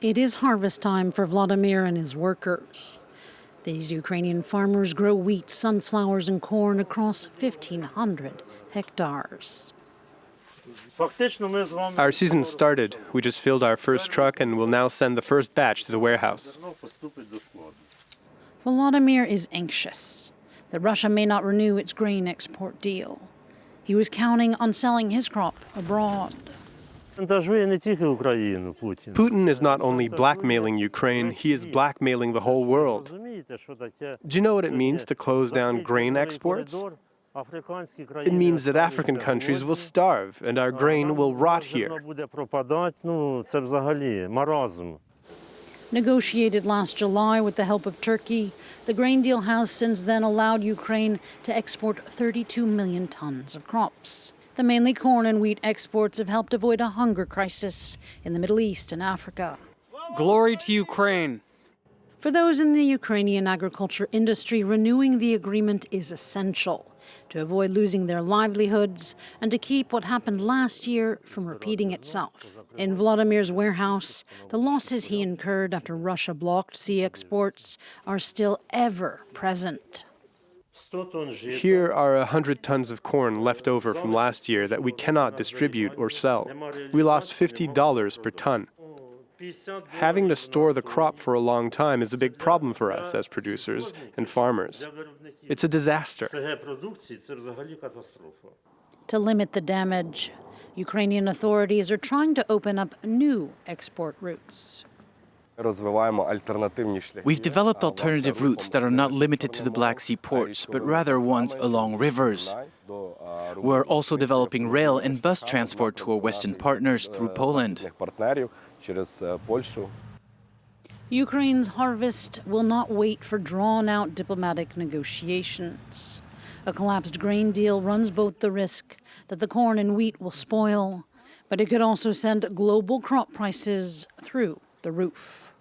It is harvest time for Vladimir and his workers. These Ukrainian farmers grow wheat, sunflowers, and corn across 1,500 hectares. Our season started. We just filled our first truck and will now send the first batch to the warehouse. Volodymyr is anxious that Russia may not renew its grain export deal. He was counting on selling his crop abroad. Putin is not only blackmailing Ukraine, he is blackmailing the whole world. Do you know what it means to close down grain exports? It means that African countries will starve and our grain will rot here. Negotiated last July with the help of Turkey, the grain deal has since then allowed Ukraine to export 32 million tons of crops. The mainly corn and wheat exports have helped avoid a hunger crisis in the Middle East and Africa. Glory to Ukraine! For those in the Ukrainian agriculture industry, renewing the agreement is essential to avoid losing their livelihoods and to keep what happened last year from repeating itself. In Volodymyr's warehouse, the losses he incurred after Russia blocked sea exports are still ever present. Here are 100 tons of corn left over from last year that we cannot distribute or sell. We lost $50 per ton. Having to store the crop for a long time is a big problem for us as producers and farmers. It's a disaster. To limit the damage, Ukrainian authorities are trying to open up new export routes. We've developed alternative routes that are not limited to the Black Sea ports, but rather ones along rivers. We're also developing rail and bus transport to our Western partners through Poland. Ukraine's harvest will not wait for drawn-out diplomatic negotiations. A collapsed grain deal runs both the risk that the corn and wheat will spoil, but it could also send global crop prices through the roof.